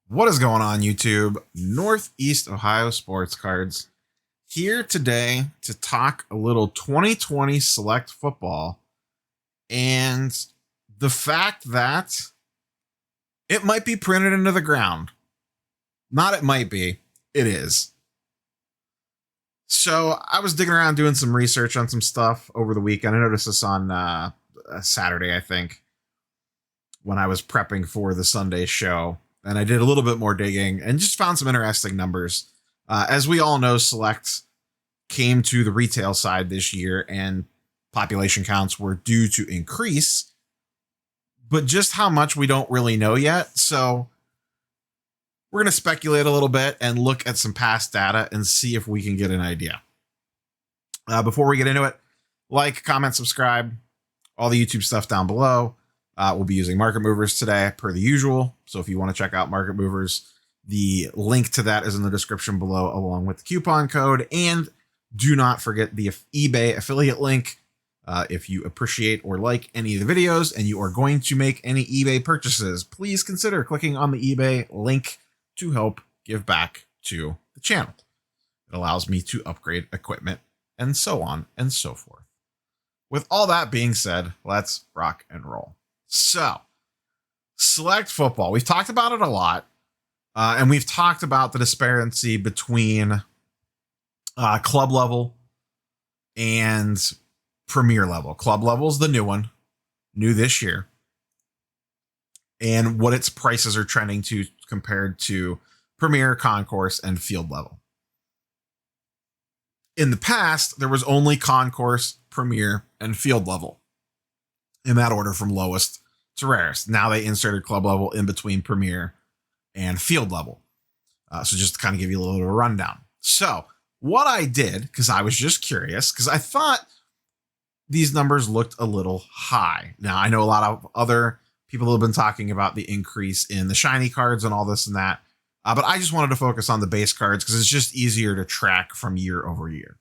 What is going on, YouTube? Northeast Ohio Sports Cards here today to talk a little 2020 select football and the fact that it might be printed into the ground. Not it might be, it is. So I was digging around doing some research on some stuff over the weekend. I noticed this on Saturday, I think, when I was prepping for the Sunday show. And I did a little bit more digging and just found some interesting numbers. As we all know, Select came to the retail side this year and population counts were due to increase, but just how much we don't really know yet. So we're going to speculate a little bit and look at some past data and see if we can get an idea. Before we get into it, like, comment, subscribe, all the YouTube stuff down below. We'll be using Market Movers today per the usual. So if you want to check out Market Movers, the link to that is in the description below along with the coupon code. And do not forget the eBay affiliate link. If you appreciate or like any of the videos and you are going to make any eBay purchases, please consider clicking on the eBay link to help give back to the channel. It allows me to upgrade equipment and so on and so forth. With all that being said, let's rock and roll. So, select football. We've talked about it a lot, and we've talked about the disparity between club level and premier level. Club level is the new one, new this year, and what its prices are trending to compared to premier, concourse, and field level. In the past, there was only concourse, premier, and field level in that order from lowest to rarest. Now they inserted club level in between premier and field level. So just to kind of give you a little bit of a rundown. So what I did, because I was just curious, because I thought these numbers looked a little high. Now I know a lot of other people have been talking about the increase in the shiny cards and all this and that. But I just wanted to focus on the base cards because it's just easier to track from year over year.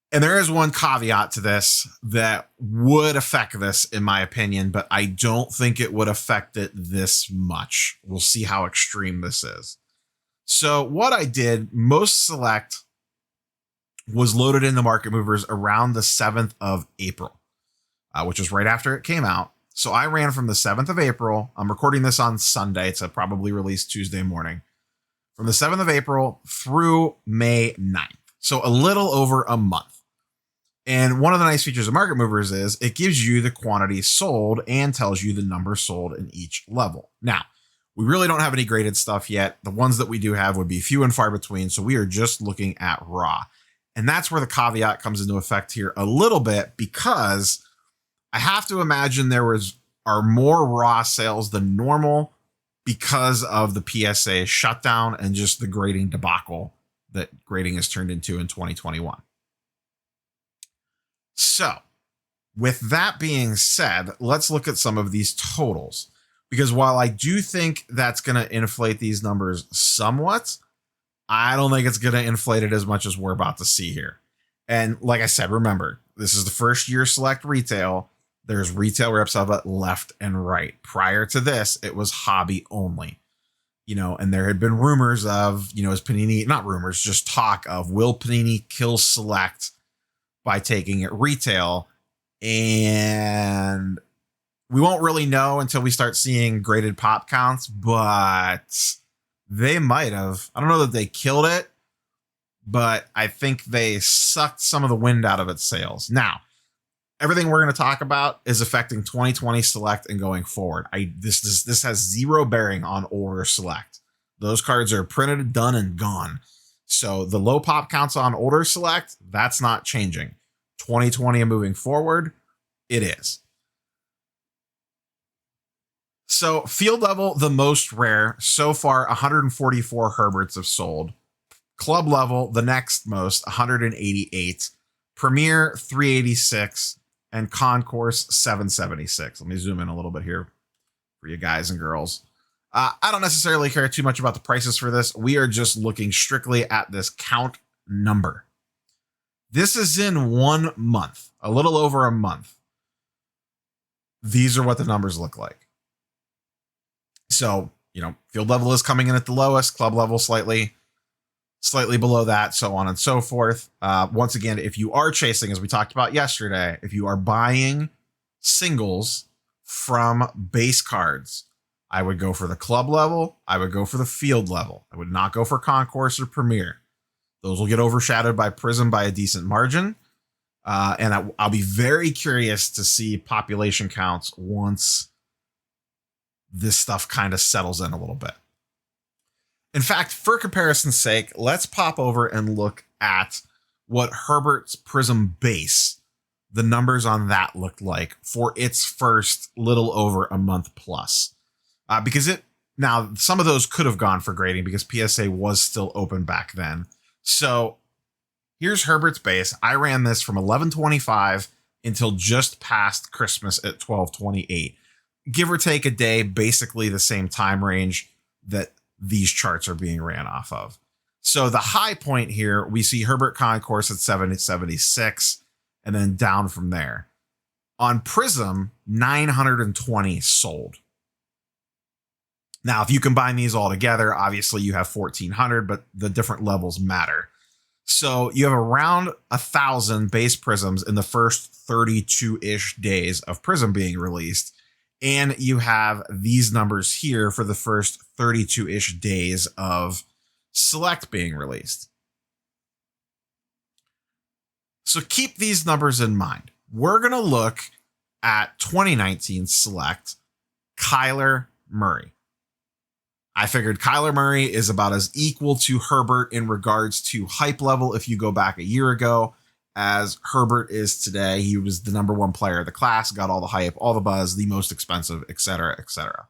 And there is one caveat to this that would affect this, in my opinion, but I don't think it would affect it this much. We'll see how extreme this is. So what I did, most select was loaded in the Market Movers around the 7th of April, which was right after it came out. So I ran from the 7th of April. I'm recording this on Sunday. It's probably released Tuesday morning. From the 7th of April through May 9th. So a little over a month. And one of the nice features of Market Movers is it gives you the quantity sold and tells you the number sold in each level. Now, we really don't have any graded stuff yet. The ones that we do have would be few and far between. So we are just looking at raw. And that's where the caveat comes into effect here a little bit, because I have to imagine are more raw sales than normal because of the PSA shutdown and just the grading debacle that grading has turned into in 2021. So, with that being said, let's look at some of these totals, because while I do think that's going to inflate these numbers somewhat, I don't think it's going to inflate it as much as we're about to see here. And like I said, remember, this is the first year select retail. There's retail reps of it left and right. Prior to this, it was hobby only. And there had been rumors of, is Panini, not rumors, just talk of, will Panini kill select by taking it retail? And we won't really know until we start seeing graded pop counts, but they might have. I don't know that they killed it, but I think they sucked some of the wind out of its sails. Now, everything we're going to talk about is affecting 2020 select and going forward. This has zero bearing on older select. Those cards are printed, done, and gone. So the low pop counts on older select, that's not changing. 2020 and moving forward, it is. So field level, the most rare. So far, 144 Herberts have sold. Club level, the next most, 188. Premier, 386. And Concourse, 776. Let me zoom in a little bit here for you guys and girls. I don't necessarily care too much about the prices for this. We are just looking strictly at this count number. This is in 1 month, a little over a month. These are what the numbers look like. So field level is coming in at the lowest, club level slightly below that, so on and so forth. Once again, if you are chasing, as we talked about yesterday, if you are buying singles from base cards, I would go for the club level. I would go for the field level. I would not go for Concourse or Premier. Those will get overshadowed by Prism by a decent margin. And I'll be very curious to see population counts once this stuff kind of settles in a little bit. In fact, for comparison's sake, let's pop over and look at what Herbert's Prism base, the numbers on that looked like for its first little over a month plus. Because now some of those could have gone for grading because PSA was still open back then. So here's Herbert's base. I ran this from 11/25 until just past Christmas at 12/28. Give or take a day, basically the same time range that these charts are being ran off of. So the high point here, we see Herbert Concourse at 776 and then down from there. On Prism, 920 sold. Now, if you combine these all together, obviously you have 1,400, but the different levels matter. So you have around 1,000 base Prisms in the first 32-ish days of Prism being released. And you have these numbers here for the first 32-ish days of Select being released. So keep these numbers in mind. We're going to look at 2019 Select Kyler Murray. I figured Kyler Murray is about as equal to Herbert in regards to hype level if you go back a year ago as Herbert is today. He was the number one player of the class, got all the hype, all the buzz, the most expensive, etc., etc.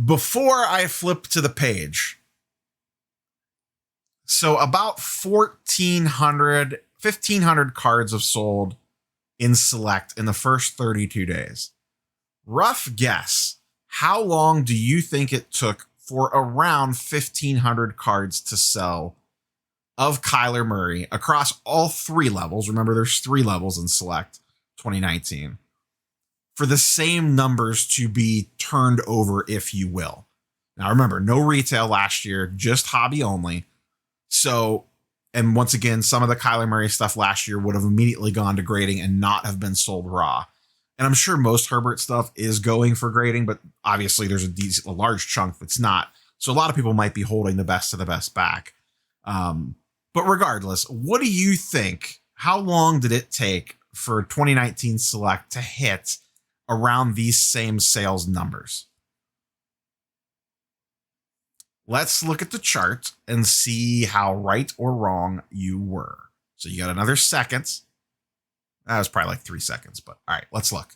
Before I flip to the page, so about 1,500 cards have sold in Select in the first 32 days. Rough guess. How long do you think it took for around 1,500 cards to sell of Kyler Murray across all three levels? Remember, there's three levels in Select 2019. For the same numbers to be turned over, if you will. Now, remember, no retail last year, just hobby only. So, and once again, some of the Kyler Murray stuff last year would have immediately gone to grading and not have been sold raw. And I'm sure most Herbert stuff is going for grading, but obviously there's a large chunk that's not. So a lot of people might be holding the best of the best back. But regardless, what do you think? How long did it take for 2019 Select to hit around these same sales numbers? Let's look at the chart and see how right or wrong you were. So you got another second. That was probably like 3 seconds, but all right, let's look.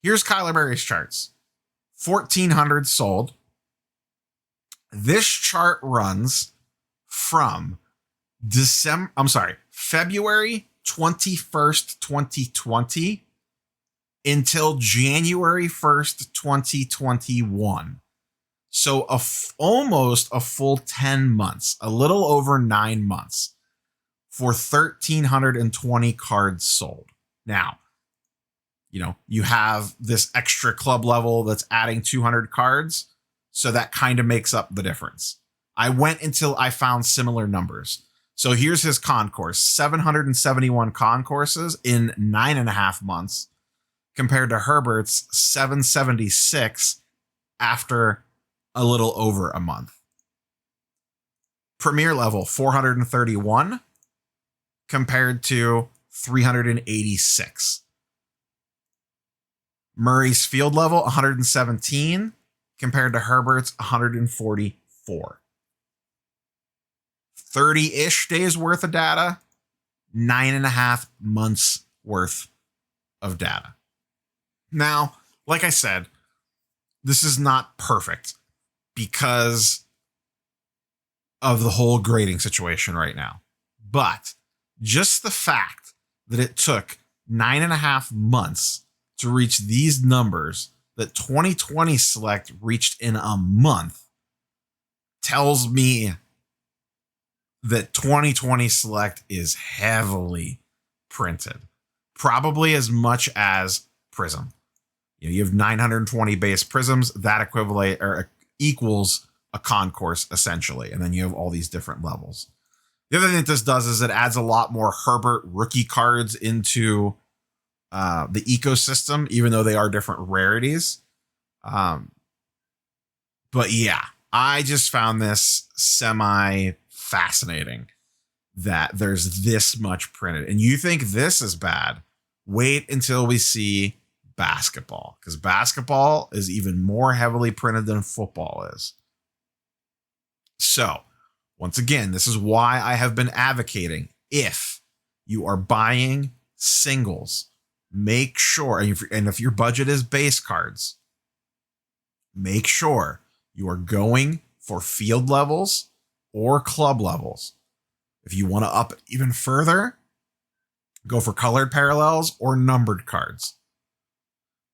Here's Kyler Murray's charts. 1,400 sold. This chart runs from February 21st, 2020 until January 1st, 2021. So almost a full 10 months, a little over 9 months for 1,320 cards sold. Now, you have this extra club level that's adding 200 cards. So that kind of makes up the difference. I went until I found similar numbers. So here's his concourse, 771 concourses in 9.5 months compared to Herbert's 776 after a little over a month. Premier level, 431 compared to 386. Murray's field level, 117 compared to Herbert's 144. 30-ish days worth of data, 9.5 months worth of data. Now, like I said, this is not perfect because of the whole grading situation right now. But just the fact that it took 9.5 months to reach these numbers that 2020 Select reached in a month tells me that 2020 Select is heavily printed, probably as much as Prism. You have 920 base prisms that equivalent or equals a concourse essentially. And then you have all these different levels. The other thing that this does is it adds a lot more Herbert rookie cards into the ecosystem, even though they are different rarities. But yeah, I just found this semi fascinating that there's this much printed. And you think this is bad? Wait until we see basketball, because basketball is even more heavily printed than football is. So once again, this is why I have been advocating, if you are buying singles, make sure, and if your budget is base cards, make sure you are going for field levels or club levels. If you want to up even further, go for colored parallels or numbered cards.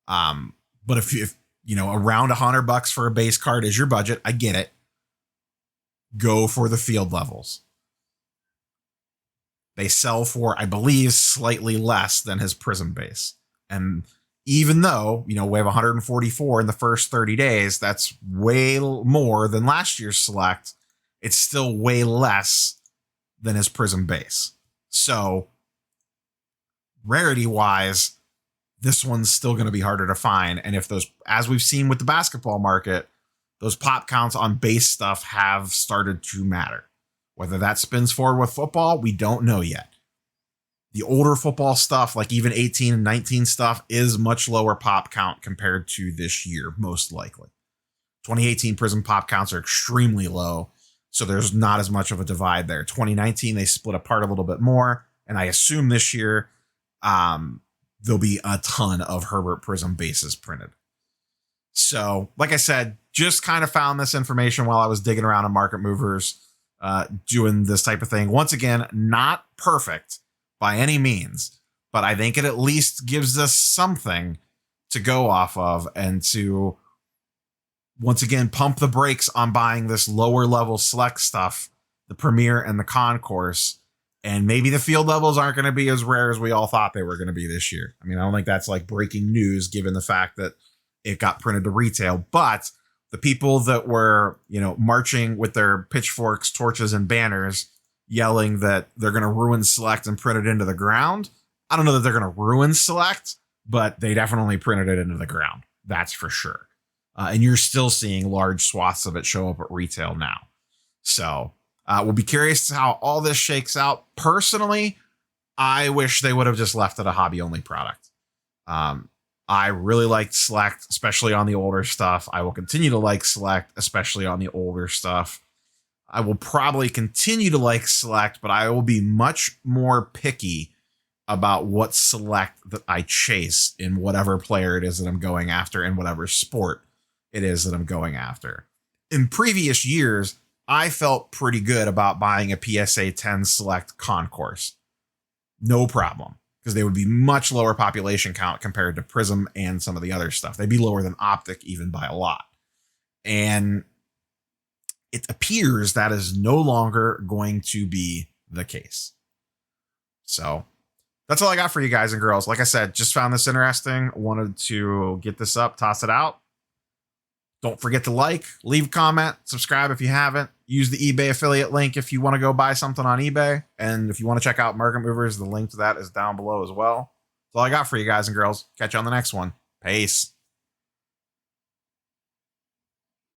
But if you know, around $100 for a base card is your budget, I get it. Go for the field levels. They sell for, I believe, slightly less than his prism base. And even though, we have 144 in the first 30 days, that's way more than last year's select. It's still way less than his prism base. So rarity wise, this one's still going to be harder to find. And if those, as we've seen with the basketball market, those pop counts on base stuff have started to matter. Whether that spins forward with football, we don't know yet. The older football stuff, like even 18 and 19 stuff, is much lower pop count compared to this year, most likely. 2018 Prism pop counts are extremely low, so there's not as much of a divide there. 2019, they split apart a little bit more, and I assume this year there'll be a ton of Herbert Prism bases printed. So, like I said, just kind of found this information while I was digging around on Market Movers, doing this type of thing. Once again, not perfect by any means, but I think it at least gives us something to go off of and to, once again, pump the brakes on buying this lower level select stuff, the Premier and the Concourse. And maybe the field levels aren't going to be as rare as we all thought they were going to be this year. I mean, I don't think that's like breaking news given the fact that it got printed to retail, but the people that were, marching with their pitchforks, torches, and banners yelling that they're going to ruin select and print it into the ground. I don't know that they're going to ruin select, but they definitely printed it into the ground. That's for sure. And you're still seeing large swaths of it show up at retail now. So we'll be curious to how all this shakes out. Personally, I wish they would have just left it a hobby only product. I really liked Select, especially on the older stuff. I will continue to like Select, especially on the older stuff. I will probably continue to like Select, but I will be much more picky about what Select that I chase in whatever player it is that I'm going after and whatever sport it is that I'm going after. In previous years, I felt pretty good about buying a PSA 10 Select Concourse. No problem. Because they would be much lower population count compared to Prism and some of the other stuff. They'd be lower than Optic even by a lot. And it appears that is no longer going to be the case. So that's all I got for you guys and girls. Like I said, just found this interesting. Wanted to get this up, toss it out. Don't forget to like, leave a comment, subscribe if you haven't. Use the eBay affiliate link if you want to go buy something on eBay. And if you want to check out Market Movers, the link to that is down below as well. That's all I got for you guys and girls. Catch you on the next one. Peace.